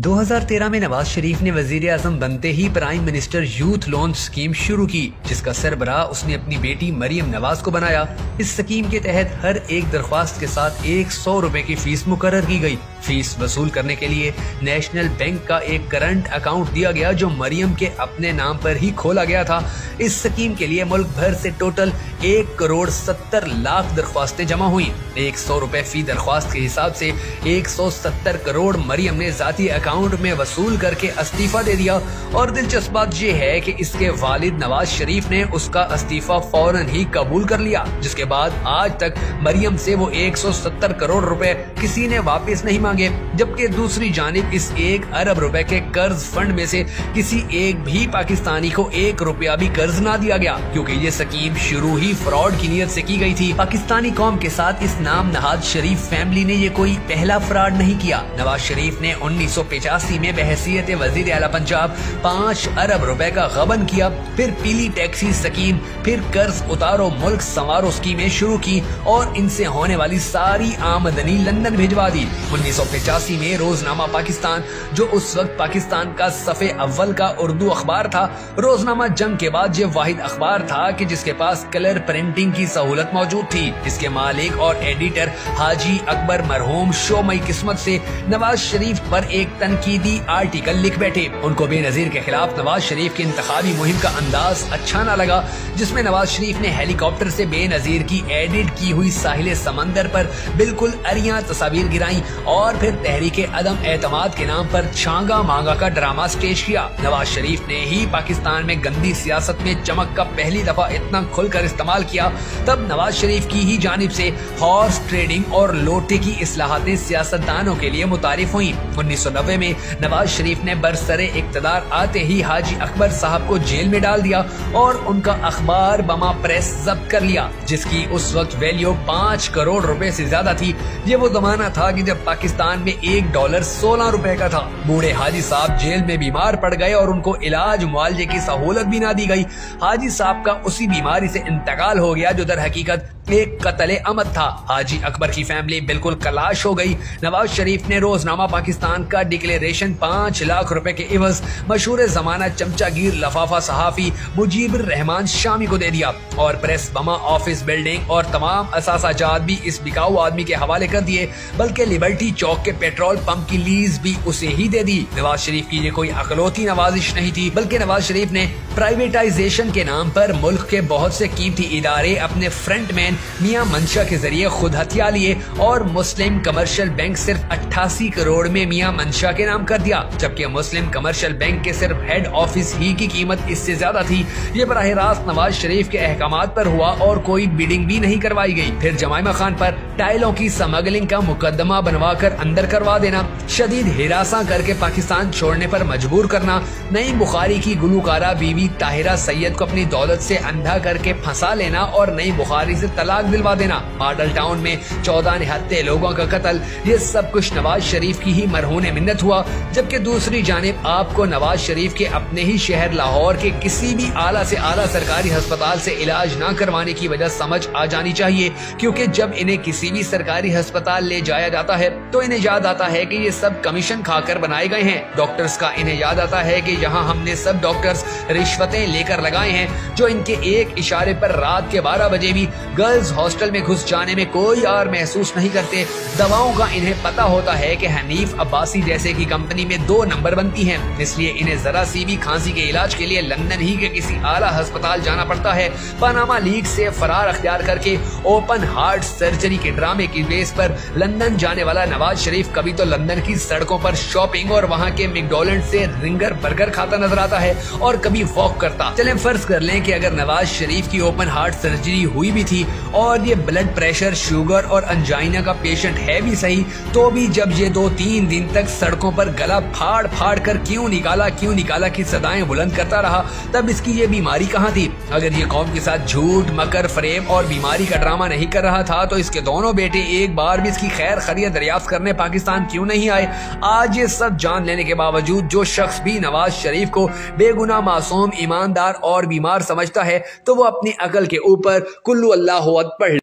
2013 में नवाज शरीफ ने वजीर आजम बनते ही prime minister youth loan scheme शुरू की, जिसका सरबराह उसने अपनी बेटी मरियम नवाज को बनाया। इस स्कीम के तहत हर एक दरख्वास्त के साथ 100 रुपए की फीस मुकर्रर की गई। फीस वसूल करने के लिए नेशनल बैंक का एक करंट अकाउंट दिया गया, जो मरियम के अपने नाम पर ही खोला गया था। इस स्कीम के लिए मुल्क भर से टोटल 1,70,00,000 दरख्वास्तें जमा हुई। 100 रुपए फी दरख्वास्त के हिसाब से 170 करोड़ मरियम ने जाती अकाउंट में वसूल करके इस्तीफा दे दिया। और दिलचस्प बात यह है कि इसके वालिद नवाज शरीफ ने उसका इस्तीफा फौरन ही कबूल कर लिया, जिसके बाद आज तक मरियम से वो 170 करोड़ रुपए किसी ने वापस नहीं मांगे। जबकि दूसरी जानिब इस 1 अरब रुपए के कर्ज फंड में से किसी एक भी पाकिस्तानी को 1 रुपया भी कर्ज ना दिया गया, क्योंकि ये स्कीम शुरू ही फ्रॉड की नीयत से की गई थी। पाकिस्तानी कौम के साथ इस नाम नहाद शरीफ फैमिली ने ये कोई पहला फ्रॉड नहीं किया। नवाज शरीफ ने 1985 में बहैसियत वजीर आला पंजाब 5 अरब रुपए का गबन किया, फिर पीली टैक्सी स्कीम, फिर कर्ज उतारो मुल्क संवारो स्कीमें शुरू की और इनसे होने वाली सारी आमदनी लंदन भिजवा दी। 1985 में रोजनामा पाकिस्तान, जो उस वक्त पाकिस्तान का सफ़े अव्वल का उर्दू अखबार था, रोजनामा जंग के बाद ये वाहिद अखबार था कि जिसके पास कलर प्रिंटिंग की सहूलत मौजूद थी। इसके मालिक और एडिटर हाजी अकबर मरहूम शोमई किस्मत से नवाज शरीफ पर एक तनकीदी आर्टिकल लिख बैठे। उनको बेनजीर के खिलाफ नवाज शरीफ की इंतखाबी मुहिम का अंदाज अच्छा न लगा, जिसमें नवाज शरीफ ने हेलीकॉप्टर से बेनजीर की एडिट की हुई साहिल समंदर पर बिल्कुल अरियां तस्वीर गिराई और फिर तहरीके अदम एतमाद के नाम पर छांगा मांगा का ड्रामा स्टेज किया। नवाज शरीफ ने ही पाकिस्तान में गंदी सियासत में चमक का पहली दफा इतना खुलकर इस्तेमाल किया, तब नवाज शरीफ की ही जानिब से हॉर्स ट्रेडिंग और लोटे की इस्लाहातें सियासतदानों के लिए मुतारिफ हुई। 1990 में नवाज शरीफ ने बरसरे इक्तदार आते ही हाजी अकबर साहब को जेल में डाल दिया और उनका अखबार बमा प्रेस जब्त कर लिया, जिसकी उस वक्त वैल्यू 5 करोड़ रुपए से ज्यादा थी। ये वो जमाना था कि जब पाकिस्तान में $1 16 रुपए का था। बूढ़े हाजी साहब जेल में बीमार पड़ गए और उनको इलाज मुआवजे की सहूलत भी ना दी गई। हाजी साहब का उसी बीमारी से इंतकाल हो गया जो दर हकीकत एक कत्ले अमद था। हाजी अकबर की फैमिली बिल्कुल कलाश हो गई। नवाज शरीफ ने रोजनामा पाकिस्तान का डिक्लेरेशन 5 लाख रुपए के इवज मशहूर जमाना चमचागीर लफाफा सहाफी मुजीबुर रहमान शामी को दे दिया और प्रेस बमा ऑफिस बिल्डिंग और तमाम असासाजात भी इस बिकाऊ आदमी के हवाले कर दिए, बल्कि लिबर्टी चौक के पेट्रोल पंप की लीज भी उसे ही दे दी। नवाज शरीफ की ये कोई अकलौती नवाजिश नहीं थी, बल्कि नवाज शरीफ ने प्राइवेटाइजेशन के नाम पर मुल्क के बहुत से कीमती इदारे अपने फ्रंटमैन मियां मंशा के जरिए खुद हथिया लिए और मुस्लिम कमर्शियल बैंक सिर्फ 88 करोड़ में मियां मंशा के नाम कर दिया, जबकि मुस्लिम कमर्शियल बैंक के सिर्फ हेड ऑफिस ही की कीमत इससे ज्यादा थी। ये बराह रास्त नवाज शरीफ के अहकामात पर हुआ और कोई बिडिंग भी नहीं करवाई गई। फिर जमाइमा खान पर टाइलों की स्मगलिंग का मुकदमा बनवा कर अंदर करवा देना, शदीद हिरासा करके पाकिस्तान छोड़ने पर मजबूर करना, नई बुखारी की गुलकारा बीवी ताहिरा सैयद को अपनी दौलत से अंधा करके फंसा लेना और नई बुखारी से तलाक दिलवा देना, मॉडल टाउन में 14 निहत्ते लोगों का कत्ल, ये सब कुछ नवाज शरीफ की ही मरहून मिन्नत हुआ। जबकि दूसरी जानिब आपको नवाज शरीफ के अपने ही शहर लाहौर के किसी भी आला से आला सरकारी अस्पताल से इलाज न करवाने की वजह समझ आ जानी चाहिए, क्योंकि जब इन्हें किसी भी सरकारी अस्पताल ले जाया जाता है तो इन्हें याद आता है कि ये सब कमीशन खाकर बनाए गए हैं। डॉक्टर्स का इन्हें याद आता है कि यहाँ हमने सब डॉक्टर्स रिश्वतें लेकर लगाए हैं, जो इनके एक इशारे पर रात के 12 बजे भी गर्ल्स हॉस्टल में घुस जाने में कोई आर महसूस नहीं करते। दवाओं का इन्हें पता होता है कि हनीफ अब्बासी जैसे की कंपनी में 2 नंबर बनती हैं, इसलिए इन्हें जरा सी भी खांसी के इलाज के लिए लंदन ही के किसी आला अस्पताल जाना पड़ता है। पनामा लीग से फरार अख्तियार करके ओपन हार्ट सर्जरी के ड्रामे की बेस पर लंदन जाने वाला नवाज शरीफ कभी तो लंदन की सड़कों पर शॉपिंग और वहाँ के मैकडॉनल्ड से रिंगर बर्गर खाता नजर आता है और कभी वॉक करता। चलें फर्ज कर लें कि अगर नवाज शरीफ की ओपन हार्ट सर्जरी हुई भी थी और ये ब्लड प्रेशर, शुगर और अंजाइना का पेशेंट है भी सही, तो भी जब ये 2-3 दिन तक सड़कों पर गला फाड़ फाड़ कर क्यों निकाला की सदाएं बुलंद करता रहा, तब इसकी ये बीमारी कहाँ थी? अगर ये कौम के साथ झूठ, मकर, फरेब और बीमारी का ड्रामा नहीं कर रहा था तो इसके दोनों बेटे एक बार भी इसकी खैर खैरियत दरियाफ्त करने पाकिस्तान क्यों नहीं आए? आज ये सब जान लेने के बावजूद जो शख्स भी नवाज शरीफ को बेगुनाह, मासूम, ईमानदार और बीमार समझता है तो वो अपनी अकल के ऊपर कुल्लू अल्लाह पढ़